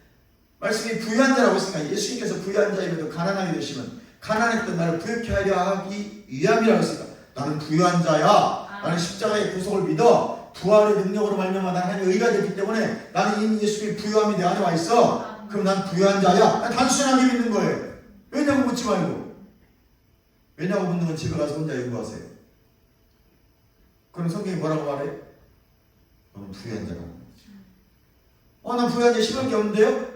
말씀이 부유한 자라고 했으니까 예수님께서 부유한 자임에도 가난하게 되시면 가난했던 나를 부유케 하려 하기 위함이라고 했으니까 나는 부유한 자야. 나는 십자가의 구속을 믿어. 부활의 능력으로 말미암아 나는 하나님의 의가 됐기 때문에 나는 이미 예수님의 부유함이 내 안에 와 있어. 그럼 난 부유한 자야. 단순하게 믿는 거예요. 왜냐고 묻지 말고. 왜냐고 묻는 건 집에 가서 혼자 연구하세요. 그럼 성경이 뭐라고 말해? 너는 부유한 자라고. 난 부유한 자 10을 게 없는데요?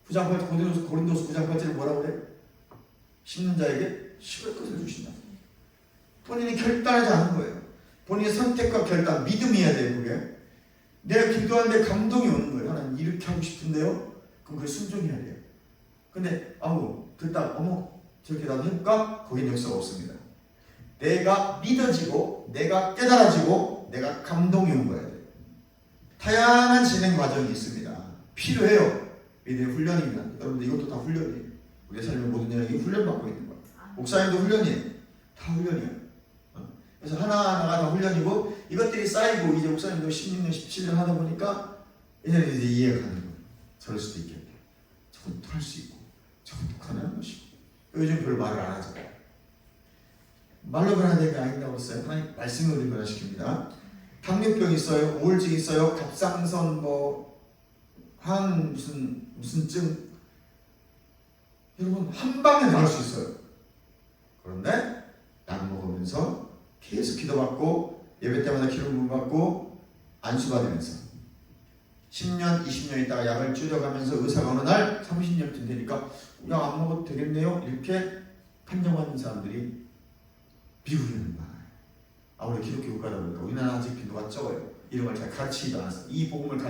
9장 8절, 고린도서 9장 8절에 뭐라고 그래? 심는 자에게 10을 것을 주신다. 본인이 결단하지 않은 거예요. 본인의 선택과 결단, 믿음이어야 돼요. 그게 내가 기도하는데 감동이 오는 거예요. 하나님 이렇게 하고 싶은데요? 그럼 그게 순종해야 돼요. 근데 듣다 저렇게 나도 해볼까? 거긴 역사가 없습니다. 내가 믿어지고 내가 깨달아지고 내가 감동이 온 거야. 다양한 진행 과정이 있습니다. 필요해요. 믿음의 훈련입니다. 여러분들 이것도 다 훈련이에요. 우리의 삶의 모든 영역이 훈련받고 있는 거예요. 목사님도 훈련이에요. 다 훈련이에요. 그래서 하나하나가 다 훈련이고 이것들이 쌓이고 이제 목사님도 16년, 17년 하다 보니까 이제 이해가 가는 거예요. 저럴 수도 있겠네. 저것도 할 수 있고 저것도 가능한 것이고. 요즘 별로 말을 안 하죠. 말로 변화되는 게 아닌다고 했어요. 하나님 말씀으로 변화시킵니다. 당뇨병 있어요. 우울증 있어요. 갑상선 항 무슨 증. 여러분 한 방에 나을 수 있어요. 그런데 약 먹으면서 계속 기도받고 예배 때마다 기름 부음 받고 안수받으면서 10년, 20년 있다가 약을 줄여가면서 의사가 어느 날 30년쯤 되니까 약 안 먹어도 되겠네요. 이렇게 판정받는 사람들이 미국에는 많아요. 아무래도 기독교 국가다 보니까 우리나라 아직 빈도가 적어요. 이런 걸 잘 가르치지도 않았어요. 이 복음을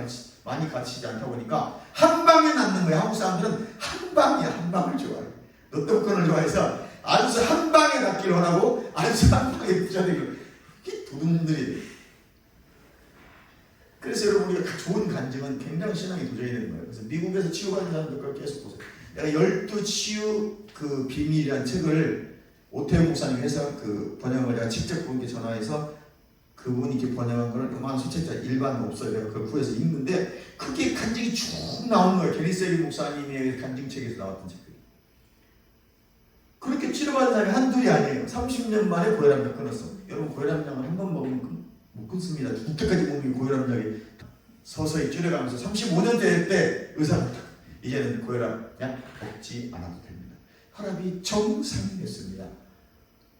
많이 가르치지 않다 보니까 한 방에 낫는 거예요. 한국 사람들은 한 방이야. 한 방을 좋아해요. 노트북을 좋아해서 안수 한 방에 낫기를 원하고 안수 한 방에 부자되기를. 이 도둑들이. 그래서 여러분 우리가 좋은 간증은 굉장히 신앙이 도전이 되는 거예요. 그래서 미국에서 치유받는 사람들 계속 보세요. 내가 12치유 그 비밀이라는 책을 오태훈 목사님 회사 그 번역을 내가 직접 그분께 전화해서 그분이 이렇게 번역한 거를 요만한 소책자 일반 없어요. 내가 그걸 구해서 읽는데 그게 간증이 쭉 나오는 거예요. 게리세리 목사님의 간증책에서 나왔던 책들. 그렇게 치료받은 사람이 한둘이 아니에요. 30년 만에 고혈압약 끊었어. 여러분 고혈압약을 한 번 먹으면 못 끊습니다. 죽을 때까지 몸이 고혈압약이 서서히 줄여가면서 35년 될 때 의사가 이제는 고혈압약 먹지 않아도 됩니다. 혈압이 정상이 됐습니다.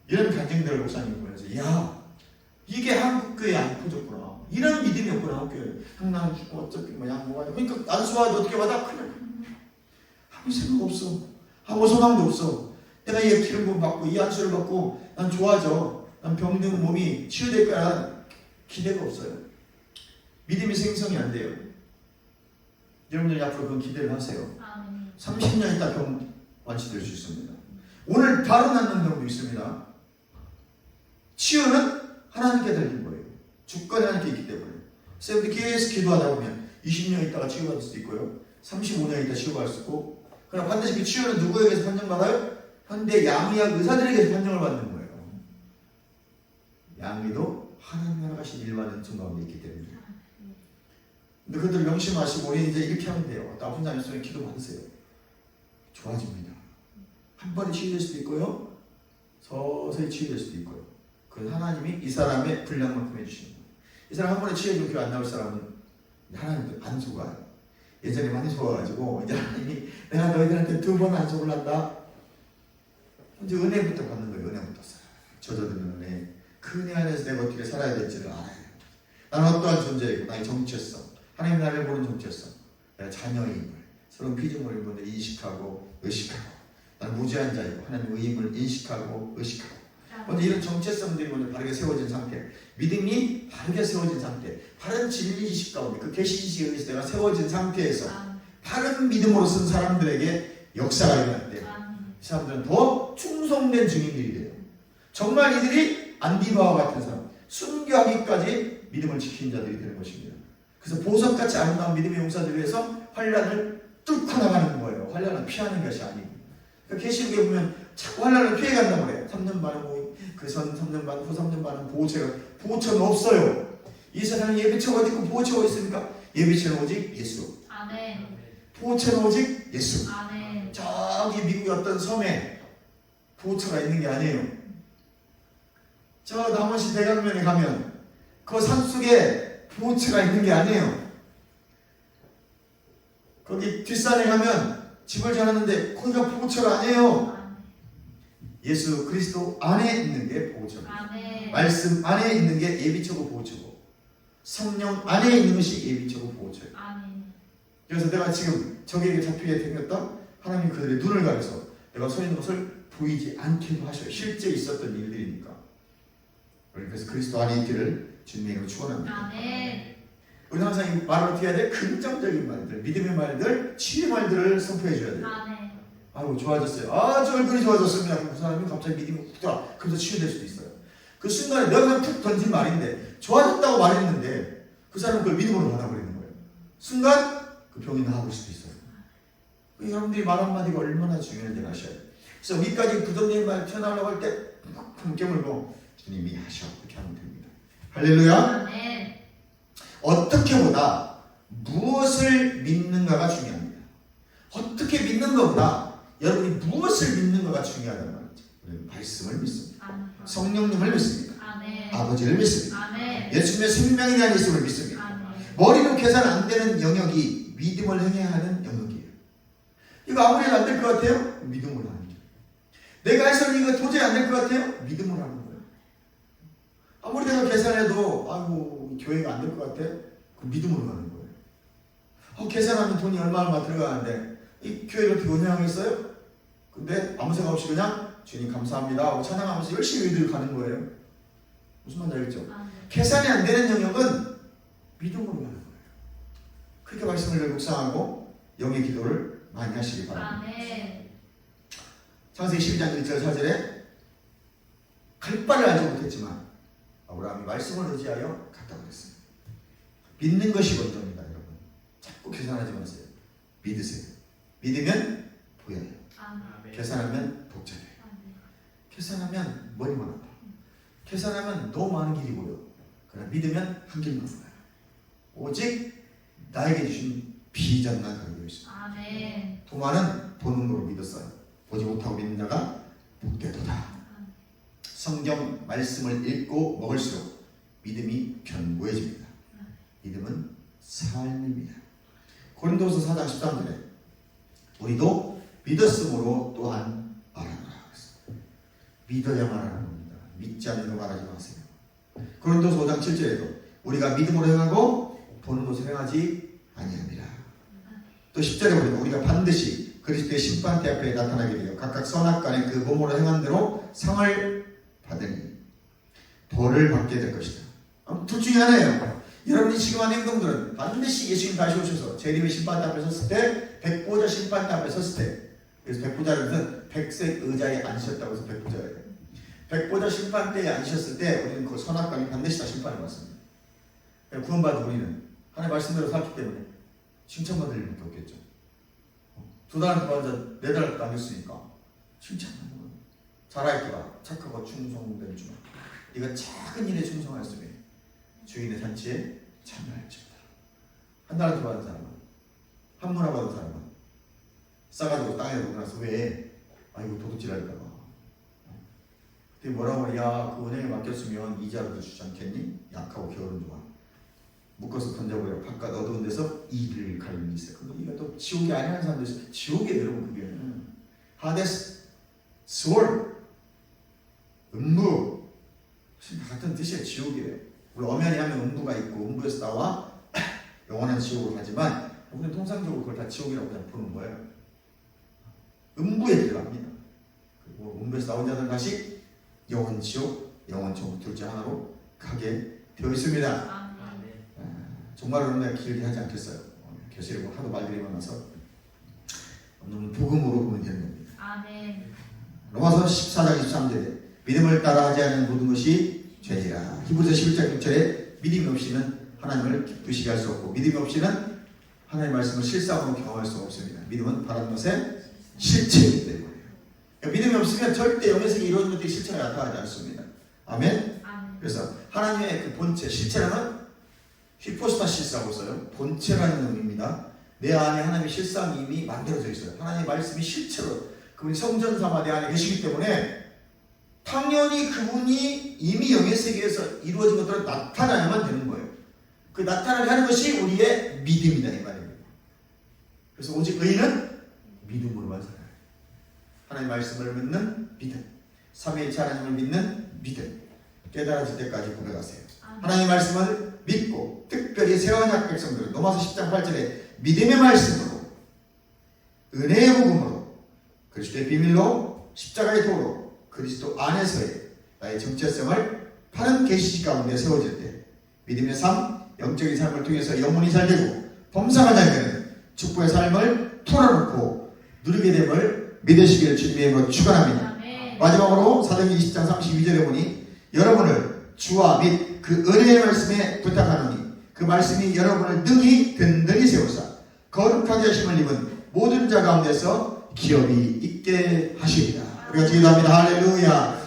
이런 간증들을 목사님이 보면서 야 이게 한국교회 안 퍼졌구나. 이런 믿음이 없구나. 한국교회. 난 어차피 약 먹어야 돼. 그러니까 안수와도 어떻게 받아? 그냥 아무 생각 없어. 아무 소망도 없어. 내가 이 기름 부음 받고 이 안수를 받고 난 좋아져. 난 병든 몸이 치유될 거야. 기대가 없어요. 믿음이 생성이 안 돼요. 여러분들이 앞으로 그런 기대를 하세요. 30년 있다 병 완치될 수 있습니다. 오늘 바로 낫는 병도 있습니다. 치유는 하나님께 달린 거예요. 주권이 하나님께 있기 때문에. 쌤들이 계속 기도하다 보면 20년 있다가 치유받을 수도 있고요. 35년 있다 치유받을 수 있고. 그럼 반드시 그 치유는 누구에게서 판정받아요? 현대 양의학 의사들에게서 판정을 받는 거예요. 양의도 하나님 나라가신 일반 은총 가운데 있기 때문에. 근데 그들을 명심하시고 우리 이제 이렇게 하면 돼요. 나쁜 사람 있으면 기도 받으세요. 좋아집니다. 한 번에 치유될 수도 있고요. 서서히 치유될 수도 있고요. 그 하나님이 이 사람의 분량만큼 해주시는 거예요. 이 사람 한 번에 치유해주면 교회 안 나올 사람은 하나님도 안 속아요. 예전에 많이 속아가지고 이제 하나님이 내가 너희들한테 2번 안 속을란다. 이제 은혜부터 받는 거예요. 은혜부터 젖어드는 은혜. 그 은혜 안에서 내가 어떻게 살아야 될지를 알아야 돼요. 나는 어떠한 존재이고 나의 정체성. 하나님 나를 보는 정체성. 내가 자녀임을 서로 피조물을 보는 인식하고 의식하고 나는 무죄한 자이고 하나님의 의임을 인식하고 의식하고 먼저 이런 정체성들이 먼저 바르게 세워진 상태, 믿음이 바르게 세워진 상태, 바른 진리 지식 가운데 그 계시 지식에 의해서 내가 세워진 상태에서 바른 믿음으로 쓴 사람들에게 역사가 일어날 때 이 사람들은 더 충성된 증인들이 돼요. 정말 이들이 안디바와 같은 사람, 순교하기까지 믿음을 지키는 자들이 되는 것입니다. 그래서 보석같이 아름다운 믿음의 용사들 위해서 환란을 뚫고 나가는 거예요. 환란을 피하는 것이 아니고. 그러니까 계시록에 보면 자꾸 환란을 피해간다고 그래요. 3년 반에 뭐 그 3년반, 후 3년반은 보호처는 없어요. 이 세상에 예비처가 어디 있고 보호처가 있습니까? 예비처는 오직 예수.
아멘.
보호처는 오직 예수.
아멘.
저기 미국의 어떤 섬에 보호처가 있는 게 아니에요. 저 남원시 대강면에 가면 그 산속에 보호처가 있는 게 아니에요. 거기 뒷산에 가면 집을 지었는데 거기가 보호처가 아니에요. 예수 그리스도 안에 있는 게 보호처고, 말씀 안에 있는 게 예비처고 보호처고, 성령 안에 있는 것이 예비처고 보호처예요. 그래서 내가 지금 적에게 잡히게 생겼던 하나님 그들의 눈을 가려서 내가 서 있는 것을 보이지 않게도 하셔요. 실제 있었던 일들이니까. 그래서 그리스도 안에 있기를 주님의 이름으로 축원합니다. 우리는 항상 이 말을 어떻게 해야 돼? 긍정적인 말들, 믿음의 말들, 치유의 말들을 선포해 줘야 돼요. 아이고 좋아졌어요. 아주 얼굴이 좋아졌습니다. 그 사람이 갑자기 믿음이 훅 들어와. 그래서 치유될 수도 있어요. 그 순간에 내가 그냥 툭 던진 말인데 좋아졌다고 말했는데 그 사람은 그걸 믿음으로 받아버리는 거예요. 순간 그 병이 나아볼 수도 있어요. 여러분들이 말 한마디가 얼마나 중요한지 아셔야 돼요. 그래서 위까지 부정적인 말 튀어나오려고 할 때 푹 깨물고 주님이 하셔. 그렇게 하면 됩니다. 할렐루야. 어떻게 보다 무엇을 믿는가가 중요합니다. 어떻게 믿는 것보다 여러분이 무엇을 믿는가가 중요하다는 말이죠. 우리는 말씀을 믿습니다. 성령님을 믿습니다. 아버지를 믿습니다. 예수님의 생명에 대한 예수를 믿습니다. 머리로 계산 안 되는 영역이 믿음을 행해야 하는 영역이에요. 이거 아무리 안 될 것 같아요? 믿음으로 하는 거예요. 내가 해서는 이거 도저히 안 될 것 같아요? 믿음으로 하는 거예요. 아무리 내가 계산해도 아이고 교회가 안 될 것 같아? 그 믿음으로 하는 거예요. 계산하면 돈이 얼마 들어가는데 이 교회를 이렇게 운영하겠어요? 근데 아무 생각 없이 그냥 주님 감사합니다 하고 찬양하면서 열심히 늘 가는 거예요. 무슨 말인지 알겠죠? 계산이 안 되는 영역은 믿음으로 가는 거예요. 그렇게 말씀을 묵상하고 영의 기도를 많이 하시기 바랍니다. 창세기 12장 1절 4절에 갈 바를 알지 못했지만 아브라함이 말씀을 의지하여 갔다고 했습니다. 믿는 것이 먼저입니다. 여러분 자꾸 계산하지 마세요. 믿으세요. 믿으면 보여요. 계산하면 복잡해요. 계산하면 머리만 아파. 계산하면 너무 많은 길이 보여. 그러나 믿으면 한 길만 보여요. 오직 나에게 주신 비전만 가지고 있습니다. 도마는 보는 거로 믿었어요. 보지 못하고 믿는 자가 복되도다. 성경 말씀을 읽고 먹을수록 믿음이 견고해집니다. 믿음은 삶입니다. 고린도서 4장 13절에 우리도 믿었으므로 또한 말하노라. 믿어야 말하는 겁니다. 믿지 않는 거 말하지 마세요. 고린도서 5장 7절에도 우리가 믿음으로 행하고 보는 것을 행하지 아니하니라. 또 10절에 보니까 우리가 반드시 그리스도의 심판대 앞에 나타나게 되어 각각 선악간에 그 몸으로 행한 대로 상을 받으니 벌을 받게 될 것이다. 둘 중에 하나예요. 여러분이 지금 하는 행동들은 반드시 예수님 다시 오셔서 재림의 심판대 앞에 섰을 때, 백보자 심판대 앞에 섰을 때, 그래서 백보자는 백색 의자에 앉으셨다고 해서 백보자예요. 백보자 심판대에 앉으셨을 때 우리는 그 선악간이 반드시 다 심판을 받습니다. 구원받은 우리는 하나님의 말씀대로 살기 때문에 칭찬받을 일밖에 없겠죠. 2달한테 받은 자 4달 남겼으니까 칭찬받는 거예요. 잘하였더라. 착하고 충성된 주마. 네가 작은 일에 충성하였으면 주인의 잔치에 참여할지어다. 1달한테 받은 사람은, 한문화 받은 사람은 싸가지고 땅에 놓고 나서 왜 이거 도둑질 할까봐. 그때 뭐라고 하냐, 그 은행에 맡겼으면 이자라도 주지 않겠니? 약하고 게으른 주마. 묶어서 던져버려. 바깥 어두운 데서 이를 가리는 있어요. 근데 이가 또 지옥이 아니라는 사람도 있어요. 지옥이에요, 여러분. 그게는 하데스, 스월, 음부 같은 뜻이에요. 지옥이에요. 우리 엄연히 하면 음부가 있고 음부에서 나와 영원한 지옥으로 가지만 우리는 통상적으로 그걸 다 지옥이라고 그냥 보는 거예요. 음부에 들어갑니다. 그리고 음부에서 나온 자들은 다시 영원 지옥, 영원 천국 둘째 하나로 가게 되어 있습니다. 정말 오늘 길게 하지 않겠어요. 교실에 하도 말들이 많아서 오늘 복음으로 보면 되는 겁니다. 로마서 14장 23절에 믿음을 따라 하지 않는 모든 것이 죄니라. 히브리서 11장 6절에 믿음이 없이는 하나님을 기쁘시게 할 수 없고 믿음이 없이는 하나님의 말씀을 실상으로 경험할 수가 없습니다. 믿음은 바라는 것의 실체이기 때문에 믿음이 없으면 절대 영의 세계에 이런 것들이 실체가 나타나지 않습니다. 아멘.
아멘.
그래서 하나님의 그 본체, 실체라는 히포스타시스라고 써요. 본체라는 의미입니다. 내 안에 하나님의 실상이 이미 만들어져 있어요. 하나님의 말씀이 실체로 그분이 성전 삼아 내 안에 계시기 때문에 당연히 그분이 이미 영의 세계에서 이루어진 것들을 나타나야만 되는 거예요. 그 나타나게 하는 것이 우리의 믿음이다 이 말입니다. 그래서 오직 의인은 믿음으로만 살아요. 하나님의 말씀을 믿는 믿음, 삼위일체 하나님을 믿는 믿음, 깨달아질 때까지 고백하세요. 하나님의 말씀을 믿고 특별히 새 언약 백성들은 로마서 10장 8절에 믿음의 말씀으로 은혜의 복음으로 그리스도의 비밀로 십자가의 도로 그리스도 안에서의 나의 정체성을 바른 계시식 가운데 세워질 때 믿음의 삶, 영적인 삶을 통해서 영혼이 잘 되고 범사가 잘 되는 축복의 삶을 털어놓고 누리게 됨을 믿으시기를 주님의 이름으로 축원합니다. 마지막으로 사도행전 20장 32절에 보니 여러분을 주와 및 그 은혜의 말씀에 부탁하노니 그 말씀이 여러분을 능히 든든히 세우사 거룩하게 하심을 입은 모든 자 가운데서 기업이 있게 하시리라. 우리가 기도합니다. 할렐루야.